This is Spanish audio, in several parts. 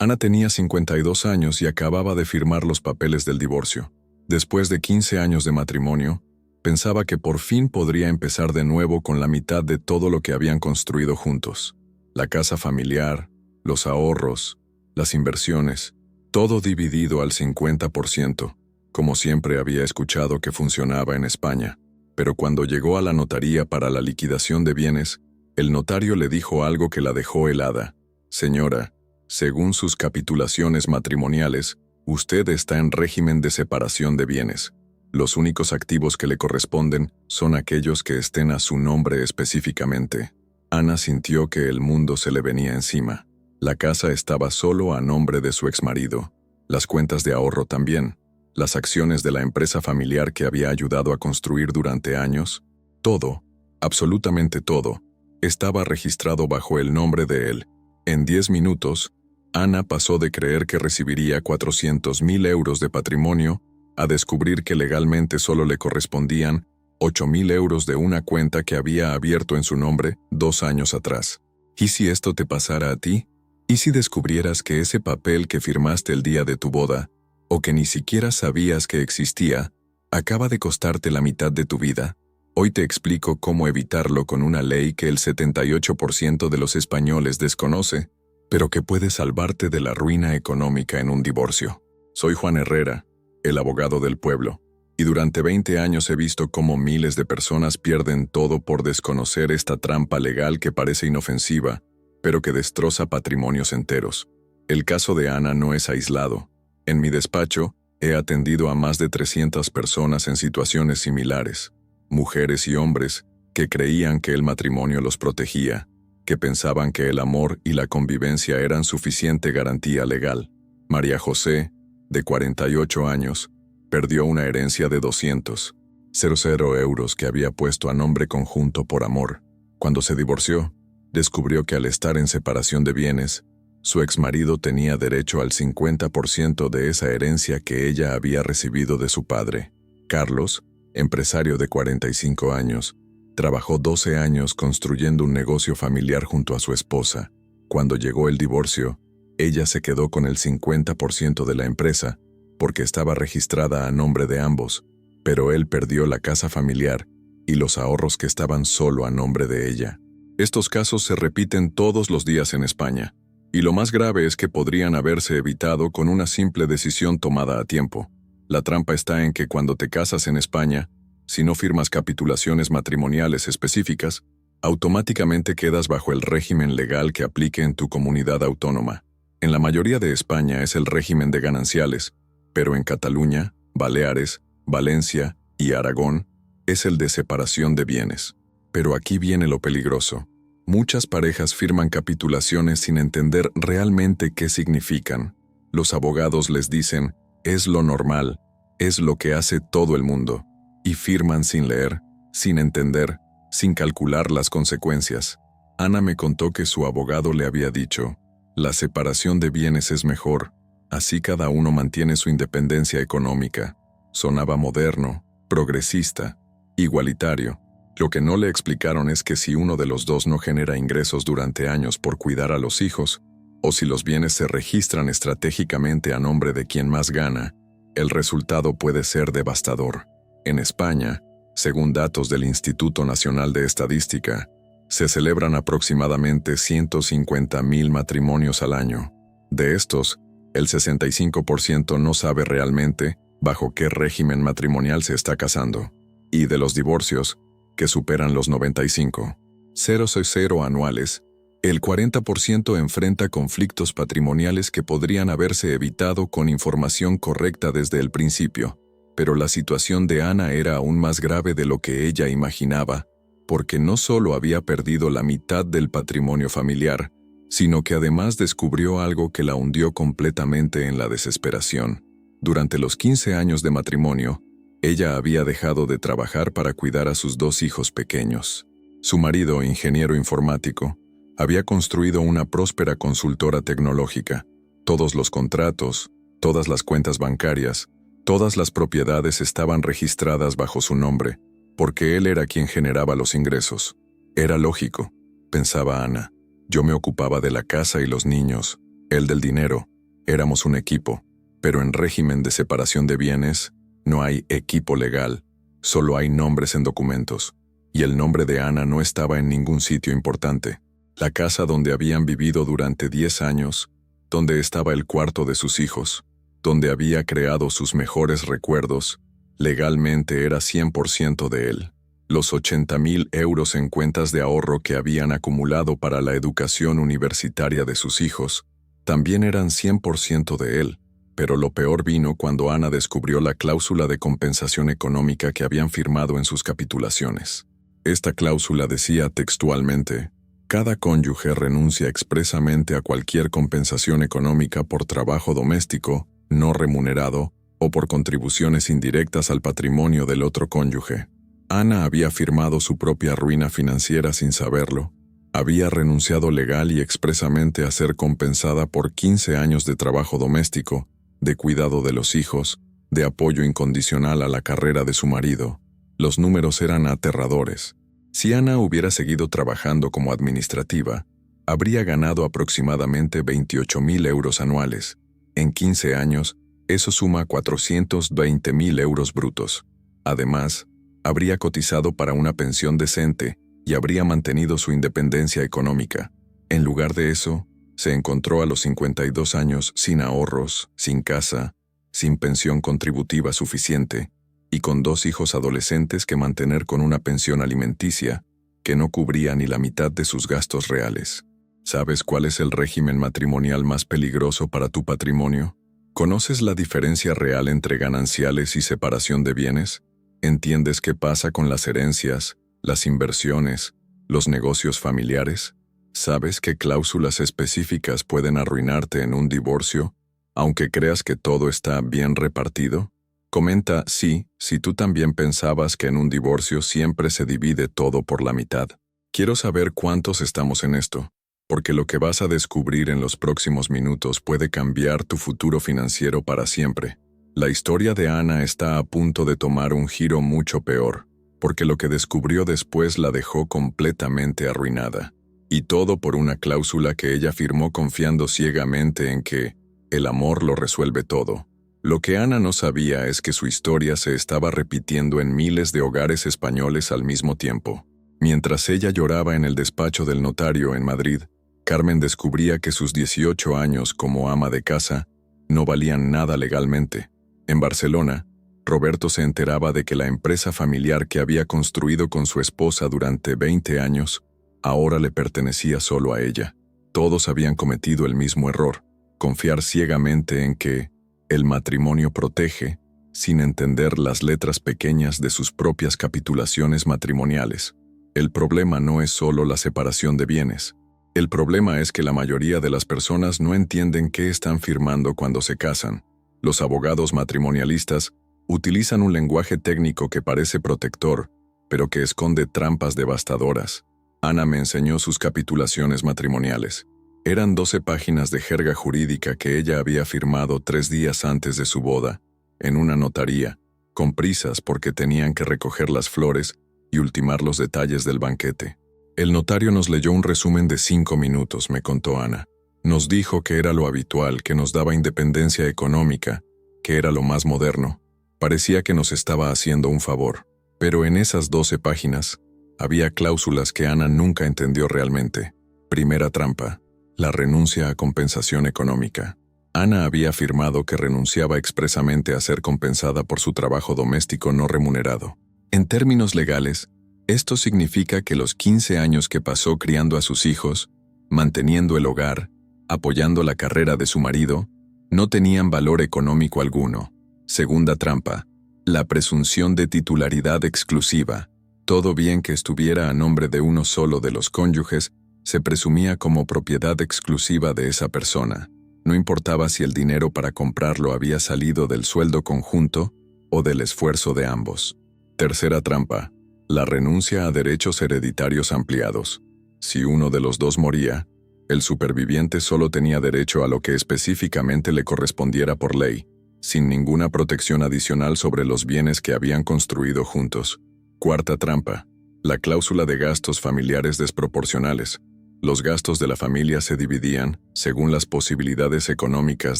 Ana tenía 52 años y acababa de firmar los papeles del divorcio. Después de 15 años de matrimonio, pensaba que por fin podría empezar de nuevo con la mitad de todo lo que habían construido juntos. La casa familiar, los ahorros, las inversiones, todo dividido al 50%, como siempre había escuchado que funcionaba en España. Pero cuando llegó a la notaría para la liquidación de bienes, el notario le dijo algo que la dejó helada. Señora, según sus capitulaciones matrimoniales, usted está en régimen de separación de bienes. Los únicos activos que le corresponden son aquellos que estén a su nombre específicamente. Ana sintió que el mundo se le venía encima. La casa estaba solo a nombre de su exmarido. Las cuentas de ahorro también. Las acciones de la empresa familiar que había ayudado a construir durante años. Todo, absolutamente todo, estaba registrado bajo el nombre de él. En 10 minutos, Ana pasó de creer que recibiría 400.000 euros de patrimonio a descubrir que legalmente solo le correspondían 8.000 euros de una cuenta que había abierto en su nombre 2 años atrás. ¿Y si esto te pasara a ti? ¿Y si descubrieras que ese papel que firmaste el día de tu boda, o que ni siquiera sabías que existía, acaba de costarte la mitad de tu vida? Hoy te explico cómo evitarlo con una ley que el 78% de los españoles desconoce, pero que puede salvarte de la ruina económica en un divorcio. Soy Juan Herrera, el abogado del pueblo, y durante 20 años he visto cómo miles de personas pierden todo por desconocer esta trampa legal que parece inofensiva, pero que destroza patrimonios enteros. El caso de Ana no es aislado. En mi despacho, he atendido a más de 300 personas en situaciones similares, mujeres y hombres que creían que el matrimonio los protegía, que pensaban que el amor y la convivencia eran suficiente garantía legal. María José, de 48 años, perdió una herencia de 200.000 euros que había puesto a nombre conjunto por amor. Cuando se divorció, descubrió que al estar en separación de bienes, su exmarido tenía derecho al 50% de esa herencia que ella había recibido de su padre. Carlos, empresario de 45 años, trabajó 12 años construyendo un negocio familiar junto a su esposa. Cuando llegó el divorcio, ella se quedó con el 50% de la empresa, porque estaba registrada a nombre de ambos, pero él perdió la casa familiar y los ahorros que estaban solo a nombre de ella. Estos casos se repiten todos los días en España. Y lo más grave es que podrían haberse evitado con una simple decisión tomada a tiempo. La trampa está en que cuando te casas en España, si no firmas capitulaciones matrimoniales específicas, automáticamente quedas bajo el régimen legal que aplique en tu comunidad autónoma. En la mayoría de España es el régimen de gananciales, pero en Cataluña, Baleares, Valencia y Aragón es el de separación de bienes. Pero aquí viene lo peligroso. Muchas parejas firman capitulaciones sin entender realmente qué significan. Los abogados les dicen, es lo normal, es lo que hace todo el mundo, y firman sin leer, sin entender, sin calcular las consecuencias. Ana me contó que su abogado le había dicho, la separación de bienes es mejor, así cada uno mantiene su independencia económica. Sonaba moderno, progresista, igualitario. Lo que no le explicaron es que si uno de los dos no genera ingresos durante años por cuidar a los hijos, o si los bienes se registran estratégicamente a nombre de quien más gana, el resultado puede ser devastador. En España, según datos del Instituto Nacional de Estadística, se celebran aproximadamente 150.000 matrimonios al año. De estos, el 65% no sabe realmente bajo qué régimen matrimonial se está casando. Y de los divorcios, que superan los 95.000 anuales, el 40% enfrenta conflictos patrimoniales que podrían haberse evitado con información correcta desde el principio. Pero la situación de Ana era aún más grave de lo que ella imaginaba, porque no solo había perdido la mitad del patrimonio familiar, sino que además descubrió algo que la hundió completamente en la desesperación. Durante los 15 años de matrimonio, ella había dejado de trabajar para cuidar a sus 2 hijos pequeños. Su marido, ingeniero informático, había construido una próspera consultora tecnológica. Todos los contratos, todas las cuentas bancarias, todas las propiedades estaban registradas bajo su nombre, porque él era quien generaba los ingresos. Era lógico, pensaba Ana. Yo me ocupaba de la casa y los niños, él del dinero, Éramos un equipo, pero en régimen de separación de bienes no hay equipo legal, solo hay nombres en documentos. Y el nombre de Ana no estaba en ningún sitio importante. La casa donde habían vivido durante 10 años, donde estaba el cuarto de sus hijos, donde había creado sus mejores recuerdos, legalmente era 100% de él. Los 80.000 euros en cuentas de ahorro que habían acumulado para la educación universitaria de sus hijos, también eran 100% de él. Pero lo peor vino cuando Ana descubrió la cláusula de compensación económica que habían firmado en sus capitulaciones. Esta cláusula decía textualmente: cada cónyuge renuncia expresamente a cualquier compensación económica por trabajo doméstico, no remunerado, o por contribuciones indirectas al patrimonio del otro cónyuge. Ana había firmado su propia ruina financiera sin saberlo. Había renunciado legal y expresamente a ser compensada por 15 años de trabajo doméstico, de cuidado de los hijos, de apoyo incondicional a la carrera de su marido. Los números eran aterradores. Si Ana hubiera seguido trabajando como administrativa, habría ganado aproximadamente 28.000 euros anuales. En 15 años, eso suma 420.000 euros brutos. Además, habría cotizado para una pensión decente y habría mantenido su independencia económica. En lugar de eso, se encontró a los 52 años sin ahorros, sin casa, sin pensión contributiva suficiente y con 2 hijos adolescentes que mantener con una pensión alimenticia que no cubría ni la mitad de sus gastos reales. ¿Sabes cuál es el régimen matrimonial más peligroso para tu patrimonio? ¿Conoces la diferencia real entre gananciales y separación de bienes? ¿Entiendes qué pasa con las herencias, las inversiones, los negocios familiares? ¿Sabes qué cláusulas específicas pueden arruinarte en un divorcio, aunque creas que todo está bien repartido? Comenta sí, si tú también pensabas que en un divorcio siempre se divide todo por la mitad. Quiero saber cuántos estamos en esto, porque lo que vas a descubrir en los próximos minutos puede cambiar tu futuro financiero para siempre. La historia de Ana está a punto de tomar un giro mucho peor, porque lo que descubrió después la dejó completamente arruinada. Y todo por una cláusula que ella firmó confiando ciegamente en que el amor lo resuelve todo. Lo que Ana no sabía es que su historia se estaba repitiendo en miles de hogares españoles al mismo tiempo. Mientras ella lloraba en el despacho del notario en Madrid, Carmen descubría que sus 18 años como ama de casa no valían nada legalmente. En Barcelona, Roberto se enteraba de que la empresa familiar que había construido con su esposa durante 20 años ahora le pertenecía solo a ella. Todos habían cometido el mismo error: confiar ciegamente en que el matrimonio protege, sin entender las letras pequeñas de sus propias capitulaciones matrimoniales. El problema no es solo la separación de bienes. El problema es que la mayoría de las personas no entienden qué están firmando cuando se casan. Los abogados matrimonialistas utilizan un lenguaje técnico que parece protector, pero que esconde trampas devastadoras. Ana me enseñó sus capitulaciones matrimoniales. Eran 12 páginas de jerga jurídica que ella había firmado 3 días antes de su boda, en una notaría, con prisas porque tenían que recoger las flores y ultimar los detalles del banquete. El notario nos leyó un resumen de 5 minutos, me contó Ana. Nos dijo que era lo habitual, que nos daba independencia económica, que era lo más moderno. Parecía que nos estaba haciendo un favor. Pero en esas 12 páginas había cláusulas que Ana nunca entendió realmente. Primera trampa: la renuncia a compensación económica. Ana había afirmado que renunciaba expresamente a ser compensada por su trabajo doméstico no remunerado. En términos legales, esto significa que los 15 años que pasó criando a sus hijos, manteniendo el hogar, apoyando la carrera de su marido, no tenían valor económico alguno. Segunda trampa: la presunción de titularidad exclusiva. Todo bien que estuviera a nombre de uno solo de los cónyuges se presumía como propiedad exclusiva de esa persona. No importaba si el dinero para comprarlo había salido del sueldo conjunto o del esfuerzo de ambos. Tercera trampa: la renuncia a derechos hereditarios ampliados. Si uno de los dos moría, el superviviente solo tenía derecho a lo que específicamente le correspondiera por ley, sin ninguna protección adicional sobre los bienes que habían construido juntos. Cuarta trampa: la cláusula de gastos familiares desproporcionales. Los gastos de la familia se dividían según las posibilidades económicas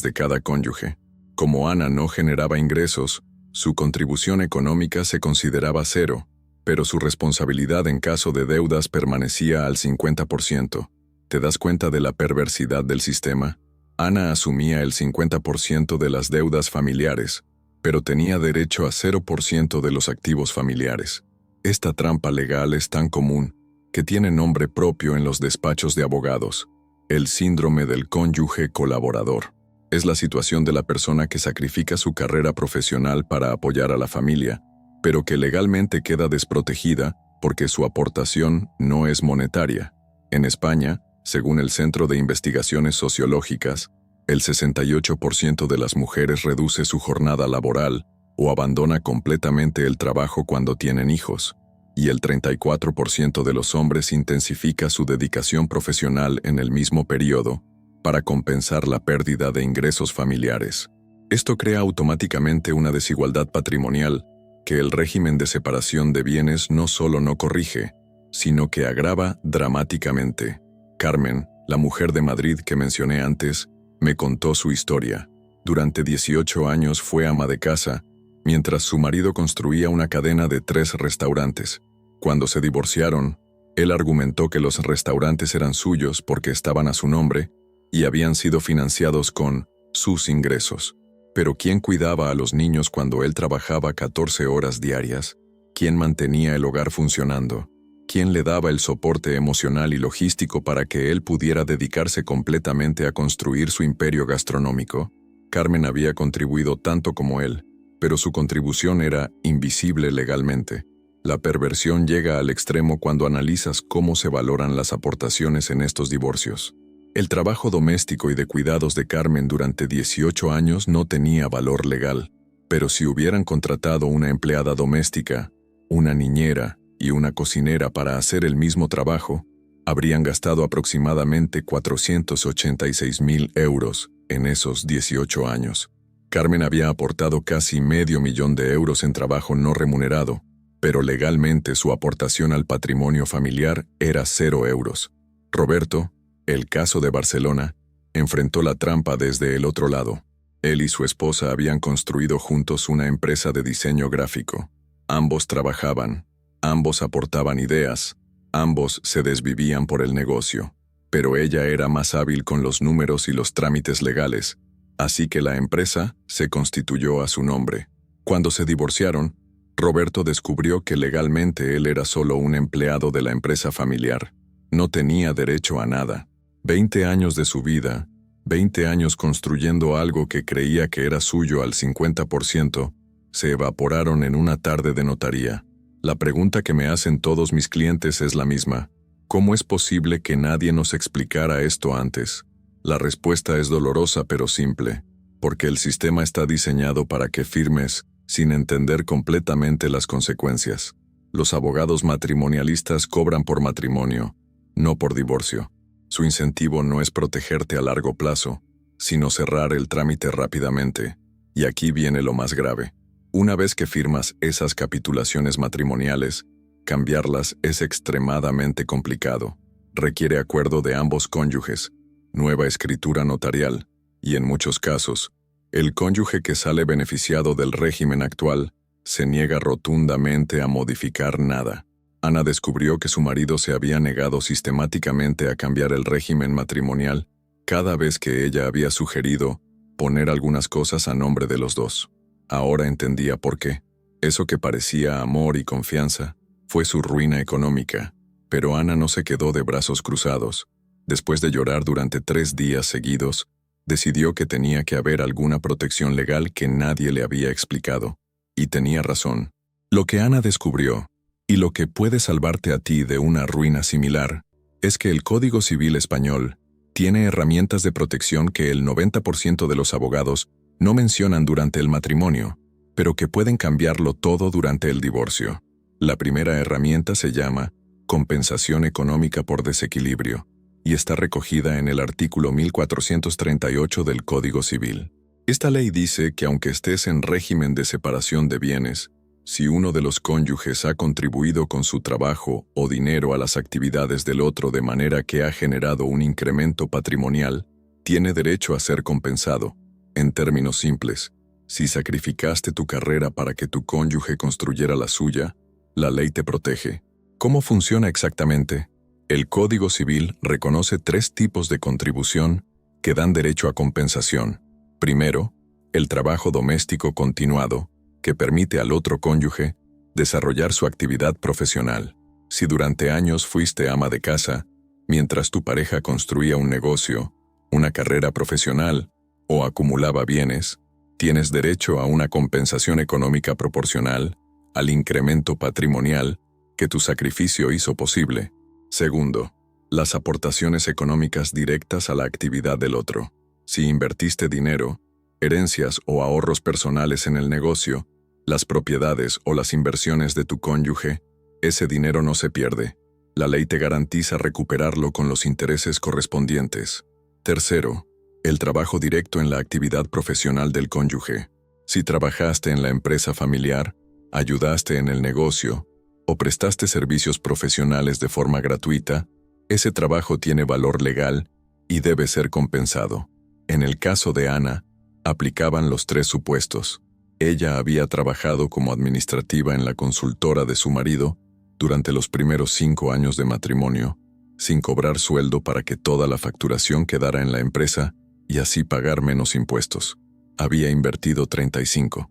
de cada cónyuge. Como Ana no generaba ingresos, su contribución económica se consideraba cero, pero su responsabilidad en caso de deudas permanecía al 50%. ¿Te das cuenta de la perversidad del sistema? Ana asumía el 50% de las deudas familiares, pero tenía derecho a 0% de los activos familiares. Esta trampa legal es tan común que tiene nombre propio en los despachos de abogados: el síndrome del cónyuge colaborador. Es la situación de la persona que sacrifica su carrera profesional para apoyar a la familia, pero que legalmente queda desprotegida porque su aportación no es monetaria. En España, según el Centro de Investigaciones Sociológicas, el 68% de las mujeres reduce su jornada laboral o abandona completamente el trabajo cuando tienen hijos, y el 34% de los hombres intensifica su dedicación profesional en el mismo periodo para compensar la pérdida de ingresos familiares. Esto crea automáticamente una desigualdad patrimonial que el régimen de separación de bienes no solo no corrige, sino que agrava dramáticamente. Carmen, la mujer de Madrid que mencioné antes, me contó su historia. Durante 18 años fue ama de casa, mientras su marido construía una cadena de 3 restaurantes. Cuando se divorciaron, él argumentó que los restaurantes eran suyos porque estaban a su nombre y habían sido financiados con sus ingresos. Pero ¿quién cuidaba a los niños cuando él trabajaba 14 horas diarias? ¿Quién mantenía el hogar funcionando? ¿Quién le daba el soporte emocional y logístico para que él pudiera dedicarse completamente a construir su imperio gastronómico? Carmen había contribuido tanto como él, pero su contribución era invisible legalmente. La perversión llega al extremo cuando analizas cómo se valoran las aportaciones en estos divorcios. El trabajo doméstico y de cuidados de Carmen durante 18 años no tenía valor legal, pero si hubieran contratado una empleada doméstica, una niñera y una cocinera para hacer el mismo trabajo, habrían gastado aproximadamente 486.000 euros en esos 18 años. Carmen había aportado casi $500,000 de euros en trabajo no remunerado, pero legalmente su aportación al patrimonio familiar era 0 euros. Roberto, el caso de Barcelona, enfrentó la trampa desde el otro lado. Él y su esposa habían construido juntos una empresa de diseño gráfico. Ambos trabajaban, ambos aportaban ideas, ambos se desvivían por el negocio, pero ella era más hábil con los números y los trámites legales, así que la empresa se constituyó a su nombre. Cuando se divorciaron, Roberto descubrió que legalmente él era solo un empleado de la empresa familiar. No tenía derecho a nada. 20 años de su vida, 20 años construyendo algo que creía que era suyo al 50%, se evaporaron en una tarde de notaría. La pregunta que me hacen todos mis clientes es la misma: ¿cómo es posible que nadie nos explicara esto antes? La respuesta es dolorosa pero simple, porque el sistema está diseñado para que firmes sin entender completamente las consecuencias. Los abogados matrimonialistas cobran por matrimonio, no por divorcio. Su incentivo no es protegerte a largo plazo, sino cerrar el trámite rápidamente. Y aquí viene lo más grave. Una vez que firmas esas capitulaciones matrimoniales, cambiarlas es extremadamente complicado. Requiere acuerdo de ambos cónyuges, nueva escritura notarial, y en muchos casos, el cónyuge que sale beneficiado del régimen actual se niega rotundamente a modificar nada. Ana descubrió que su marido se había negado sistemáticamente a cambiar el régimen matrimonial cada vez que ella había sugerido poner algunas cosas a nombre de los dos. Ahora entendía por qué. Eso que parecía amor y confianza fue su ruina económica, pero Ana no se quedó de brazos cruzados. Después de llorar durante 3 días seguidos, decidió que tenía que haber alguna protección legal que nadie le había explicado. Y tenía razón. Lo que Ana descubrió, y lo que puede salvarte a ti de una ruina similar, es que el Código Civil español tiene herramientas de protección que el 90% de los abogados no mencionan durante el matrimonio, pero que pueden cambiarlo todo durante el divorcio. La primera herramienta se llama compensación económica por desequilibrio, y está recogida en el artículo 1438 del Código Civil. Esta ley dice que aunque estés en régimen de separación de bienes, Si uno de los cónyuges ha contribuido con su trabajo o dinero a las actividades del otro de manera que ha generado un incremento patrimonial, tiene derecho a ser compensado. En términos simples, si sacrificaste tu carrera para que tu cónyuge construyera la suya, la ley te protege. ¿Cómo funciona exactamente? El Código Civil reconoce 3 tipos de contribución que dan derecho a compensación. Primero, el trabajo doméstico continuado, que permite al otro cónyuge desarrollar su actividad profesional. Si durante años fuiste ama de casa, mientras tu pareja construía un negocio, una carrera profesional o acumulaba bienes, tienes derecho a una compensación económica proporcional al incremento patrimonial que tu sacrificio hizo posible. Segundo, las aportaciones económicas directas a la actividad del otro. Si invertiste dinero, herencias o ahorros personales en el negocio, las propiedades o las inversiones de tu cónyuge, ese dinero no se pierde. La ley te garantiza recuperarlo con los intereses correspondientes. Tercero, el trabajo directo en la actividad profesional del cónyuge. Si trabajaste en la empresa familiar, ayudaste en el negocio o prestaste servicios profesionales de forma gratuita, ese trabajo tiene valor legal y debe ser compensado. En el caso de Ana, aplicaban los 3 supuestos. Ella había trabajado como administrativa en la consultora de su marido durante los primeros 5 años de matrimonio, sin cobrar sueldo para que toda la facturación quedara en la empresa y así pagar menos impuestos. Había invertido 35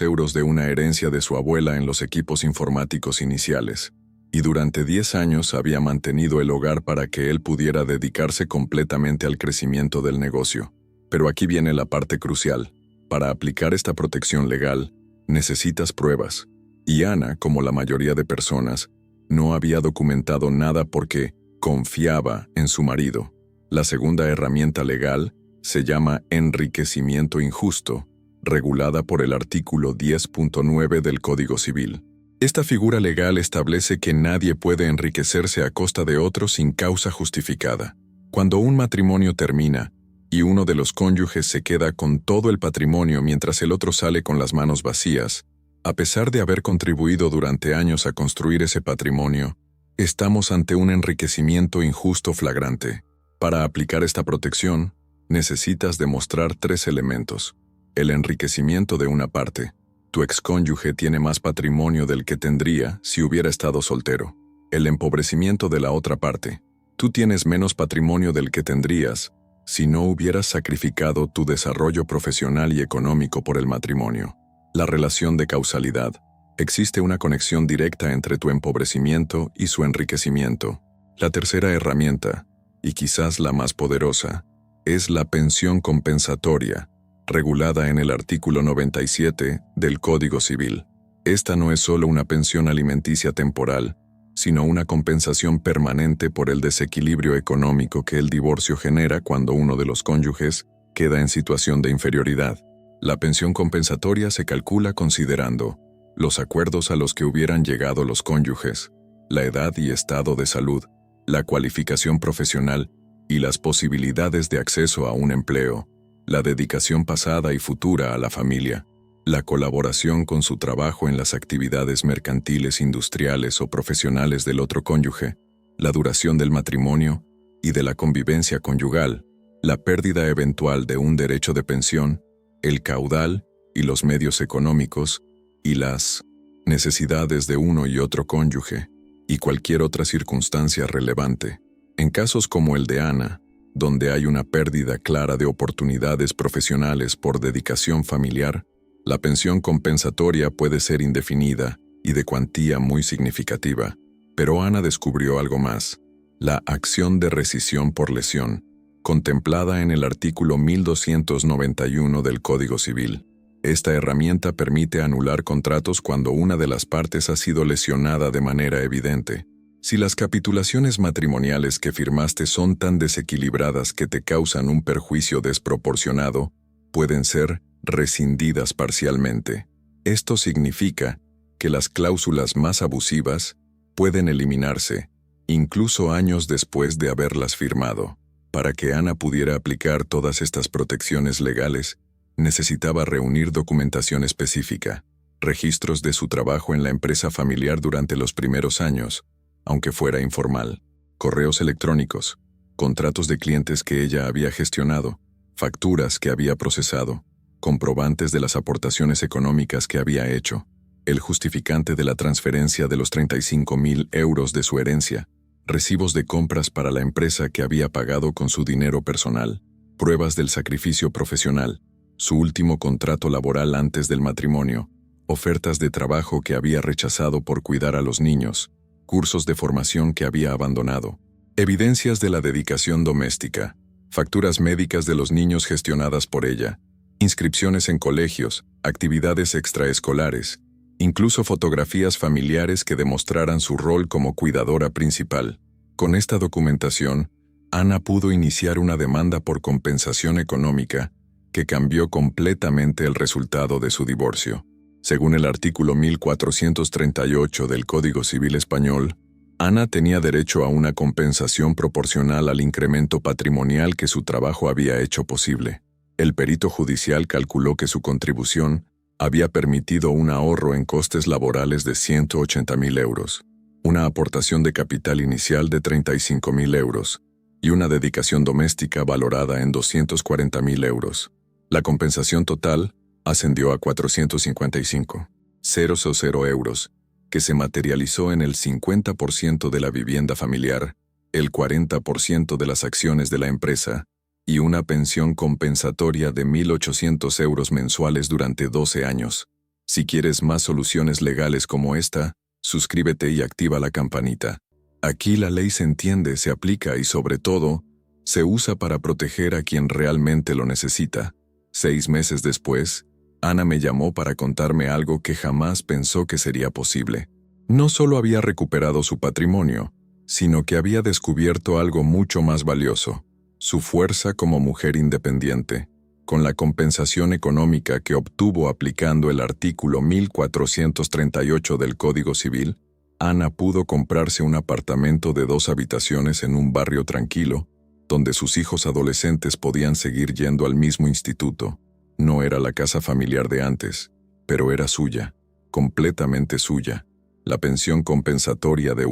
euros de una herencia de su abuela en los equipos informáticos iniciales, y durante 10 años había mantenido el hogar para que él pudiera dedicarse completamente al crecimiento del negocio. Pero aquí viene la parte crucial. Para aplicar esta protección legal, necesitas pruebas, y Ana, como la mayoría de personas, no había documentado nada porque confiaba en su marido. La segunda herramienta legal se llama enriquecimiento injusto, regulada por el artículo 10.9 del Código Civil. Esta figura legal establece que nadie puede enriquecerse a costa de otro sin causa justificada. Cuando un matrimonio termina y uno de los cónyuges se queda con todo el patrimonio mientras el otro sale con las manos vacías, a pesar de haber contribuido durante años a construir ese patrimonio, estamos ante un enriquecimiento injusto flagrante. Para aplicar esta protección, necesitas demostrar 3 elementos. El enriquecimiento de una parte. Tu excónyuge tiene más patrimonio del que tendría si hubiera estado soltero. El empobrecimiento de la otra parte. Tú tienes menos patrimonio del que tendrías si no hubieras sacrificado tu desarrollo profesional y económico por el matrimonio. La relación de causalidad. Existe una conexión directa entre tu empobrecimiento y su enriquecimiento. La tercera herramienta, y quizás la más poderosa, es la pensión compensatoria, regulada en el artículo 97 del Código Civil. Esta no es solo una pensión alimenticia temporal, sino una compensación permanente por el desequilibrio económico que el divorcio genera cuando uno de los cónyuges queda en situación de inferioridad. La pensión compensatoria se calcula considerando los acuerdos a los que hubieran llegado los cónyuges, la edad y estado de salud, la cualificación profesional y las posibilidades de acceso a un empleo, la dedicación pasada y futura a la familia, la colaboración con su trabajo en las actividades mercantiles, industriales o profesionales del otro cónyuge, la duración del matrimonio y de la convivencia conyugal, la pérdida eventual de un derecho de pensión, el caudal y los medios económicos, y las necesidades de uno y otro cónyuge, y cualquier otra circunstancia relevante. En casos como el de Ana, donde hay una pérdida clara de oportunidades profesionales por dedicación familiar, la pensión compensatoria puede ser indefinida y de cuantía muy significativa. Pero Ana descubrió algo más: la acción de rescisión por lesión, contemplada en el artículo 1291 del Código Civil. Esta herramienta permite anular contratos cuando una de las partes ha sido lesionada de manera evidente. Si las capitulaciones matrimoniales que firmaste son tan desequilibradas que te causan un perjuicio desproporcionado, pueden ser rescindidas parcialmente. Esto significa que las cláusulas más abusivas pueden eliminarse, incluso años después de haberlas firmado. Para que Ana pudiera aplicar todas estas protecciones legales, necesitaba reunir documentación específica. registros de su trabajo en la empresa familiar durante los primeros años, aunque fuera informal, correos electrónicos, contratos de clientes que ella había gestionado, facturas que había procesado, comprobantes de las aportaciones económicas que había hecho, el justificante de la transferencia de los 35.000 euros de su herencia, recibos de compras para la empresa que había pagado con su dinero personal, pruebas del sacrificio profesional, su último contrato laboral antes del matrimonio, ofertas de trabajo que había rechazado por cuidar a los niños, cursos de formación que había abandonado, evidencias de la dedicación doméstica, facturas médicas de los niños gestionadas por ella, inscripciones en colegios, actividades extraescolares, incluso fotografías familiares que demostraran su rol como cuidadora principal. Con esta documentación, Ana pudo iniciar una demanda por compensación económica que cambió completamente el resultado de su divorcio. Según el artículo 1438 del Código Civil Español, Ana tenía derecho a una compensación proporcional al incremento patrimonial que su trabajo había hecho posible. El perito judicial calculó que su contribución había permitido un ahorro en costes laborales de 180.000 euros, una aportación de capital inicial de 35.000 euros y una dedicación doméstica valorada en 240.000 euros. La compensación total ascendió a 455.000 euros, que se materializó en el 50% de la vivienda familiar, el 40% de las acciones de la empresa y una pensión compensatoria de 1.800 euros mensuales durante 12 años. Si quieres más soluciones legales como esta, suscríbete y activa la campanita. Aquí la ley se entiende, se aplica y sobre todo, se usa para proteger a quien realmente lo necesita. 6 meses después, Ana me llamó para contarme algo que jamás pensó que sería posible. No solo había recuperado su patrimonio, sino que había descubierto algo mucho más valioso: su fuerza como mujer independiente. Con la compensación económica que obtuvo aplicando el artículo 1438 del Código Civil, Ana pudo comprarse un apartamento de 2 habitaciones en un barrio tranquilo, donde sus hijos adolescentes podían seguir yendo al mismo instituto. No era la casa familiar de antes, pero era suya, completamente suya. La pensión compensatoria de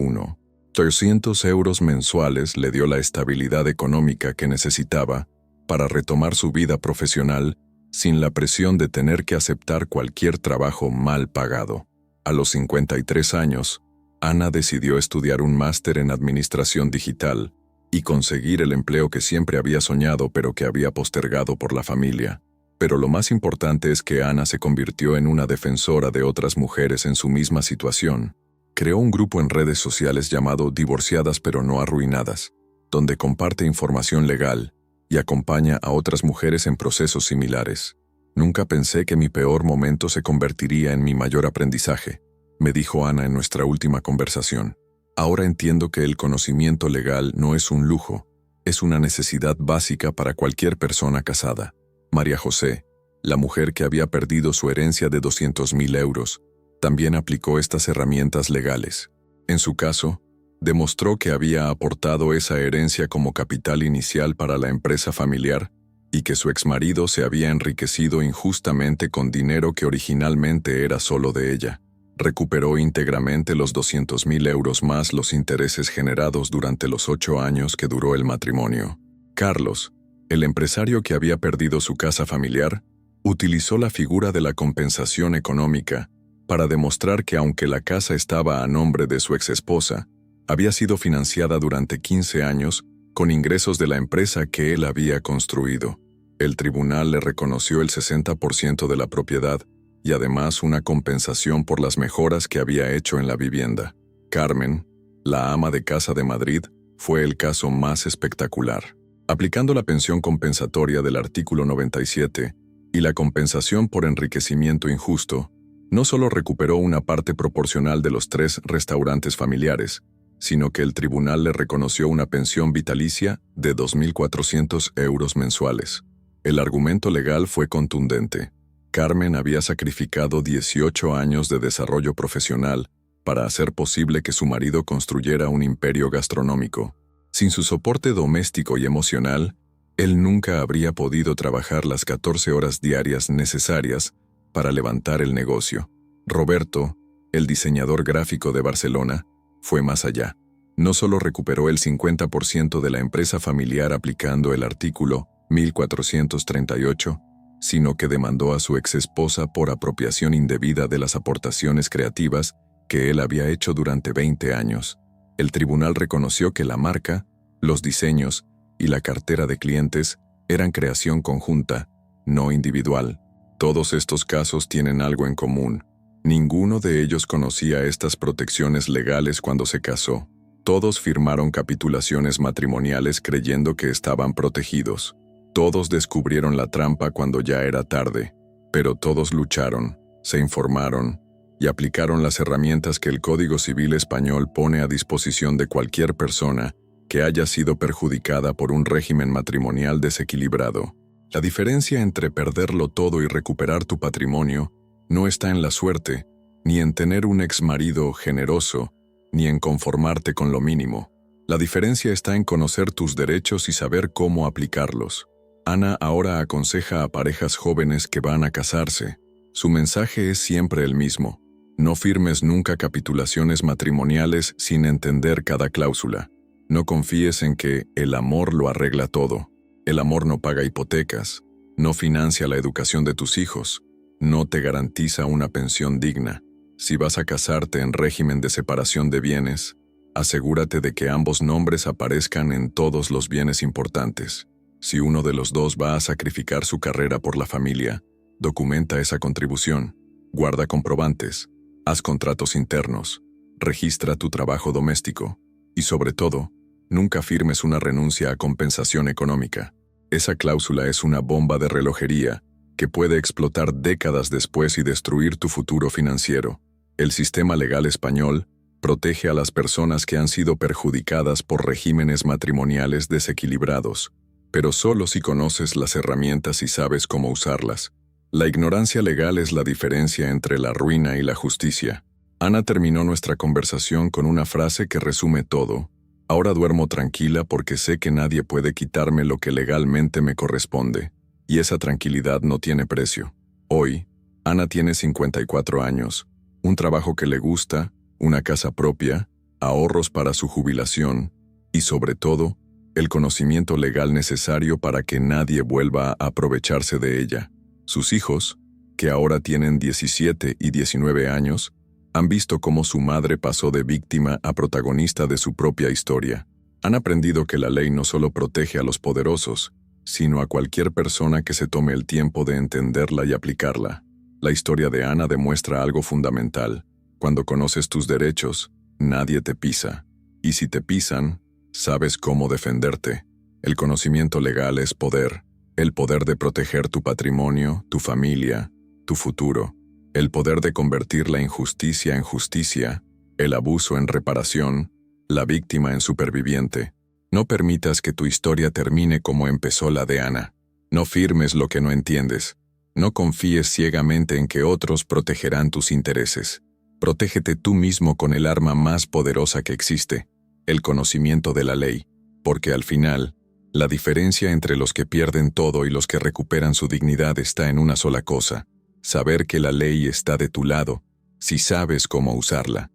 300 euros mensuales le dio la estabilidad económica que necesitaba para retomar su vida profesional sin la presión de tener que aceptar cualquier trabajo mal pagado. A los 53 años, Ana decidió estudiar un máster en administración digital y conseguir el empleo que siempre había soñado pero que había postergado por la familia. Pero lo más importante es que Ana se convirtió en una defensora de otras mujeres en su misma situación. Creó un grupo en redes sociales llamado Divorciadas pero no arruinadas, donde comparte información legal y acompaña a otras mujeres en procesos similares. Nunca pensé que mi peor momento se convertiría en mi mayor aprendizaje, me dijo Ana en nuestra última conversación. Ahora entiendo que el conocimiento legal no es un lujo, es una necesidad básica para cualquier persona casada. María José, la mujer que había perdido su herencia de 200.000 euros, también aplicó estas herramientas legales. En su caso, demostró que había aportado esa herencia como capital inicial para la empresa familiar y que su exmarido se había enriquecido injustamente con dinero que originalmente era solo de ella. Recuperó íntegramente los 200.000 euros más los intereses generados durante los 8 años que duró el matrimonio. Carlos, el empresario que había perdido su casa familiar, utilizó la figura de la compensación económica para demostrar que aunque la casa estaba a nombre de su exesposa, había sido financiada durante 15 años con ingresos de la empresa que él había construido. El tribunal le reconoció el 60% de la propiedad y además una compensación por las mejoras que había hecho en la vivienda. Carmen, la ama de casa de Madrid, fue el caso más espectacular. Aplicando la pensión compensatoria del artículo 97 y la compensación por enriquecimiento injusto, no solo recuperó una parte proporcional de los 3 restaurantes familiares, sino que el tribunal le reconoció una pensión vitalicia de 2.400 euros mensuales. El argumento legal fue contundente. Carmen había sacrificado 18 años de desarrollo profesional para hacer posible que su marido construyera un imperio gastronómico. Sin su soporte doméstico y emocional, él nunca habría podido trabajar las 14 horas diarias necesarias para levantar el negocio. Roberto, el diseñador gráfico de Barcelona, fue más allá. No solo recuperó el 50% de la empresa familiar aplicando el artículo 1438, sino que demandó a su exesposa por apropiación indebida de las aportaciones creativas que él había hecho durante 20 años. El tribunal reconoció que la marca, los diseños y la cartera de clientes eran creación conjunta, no individual. Todos estos casos tienen algo en común. Ninguno de ellos conocía estas protecciones legales cuando se casó. Todos firmaron capitulaciones matrimoniales creyendo que estaban protegidos. Todos descubrieron la trampa cuando ya era tarde, pero todos lucharon, se informaron y aplicaron las herramientas que el Código Civil español pone a disposición de cualquier persona que haya sido perjudicada por un régimen matrimonial desequilibrado. La diferencia entre perderlo todo y recuperar tu patrimonio no está en la suerte, ni en tener un exmarido generoso, ni en conformarte con lo mínimo. La diferencia está en conocer tus derechos y saber cómo aplicarlos. Ana ahora aconseja a parejas jóvenes que van a casarse. Su mensaje es siempre el mismo. No firmes nunca capitulaciones matrimoniales sin entender cada cláusula. No confíes en que el amor lo arregla todo. El amor no paga hipotecas, no financia la educación de tus hijos, no te garantiza una pensión digna. Si vas a casarte en régimen de separación de bienes, asegúrate de que ambos nombres aparezcan en todos los bienes importantes. Si uno de los dos va a sacrificar su carrera por la familia, documenta esa contribución, guarda comprobantes, haz contratos internos, registra tu trabajo doméstico y, sobre todo, nunca firmes una renuncia a compensación económica. Esa cláusula es una bomba de relojería que puede explotar décadas después y destruir tu futuro financiero. El sistema legal español protege a las personas que han sido perjudicadas por regímenes matrimoniales desequilibrados, pero solo si conoces las herramientas y sabes cómo usarlas. La ignorancia legal es la diferencia entre la ruina y la justicia. Ana terminó nuestra conversación con una frase que resume todo. Ahora duermo tranquila porque sé que nadie puede quitarme lo que legalmente me corresponde, y esa tranquilidad no tiene precio. Hoy, Ana tiene 54 años, un trabajo que le gusta, una casa propia, ahorros para su jubilación y, sobre todo, el conocimiento legal necesario para que nadie vuelva a aprovecharse de ella. Sus hijos, que ahora tienen 17 y 19 años, han visto cómo su madre pasó de víctima a protagonista de su propia historia. Han aprendido que la ley no solo protege a los poderosos, sino a cualquier persona que se tome el tiempo de entenderla y aplicarla. La historia de Ana demuestra algo fundamental. Cuando conoces tus derechos, nadie te pisa. Y si te pisan, sabes cómo defenderte. El conocimiento legal es poder. El poder de proteger tu patrimonio, tu familia, tu futuro. El poder de convertir la injusticia en justicia, el abuso en reparación, la víctima en superviviente. No permitas que tu historia termine como empezó la de Ana. No firmes lo que no entiendes. No confíes ciegamente en que otros protegerán tus intereses. Protégete tú mismo con el arma más poderosa que existe, el conocimiento de la ley, porque al final, la diferencia entre los que pierden todo y los que recuperan su dignidad está en una sola cosa: saber que la ley está de tu lado, si sabes cómo usarla.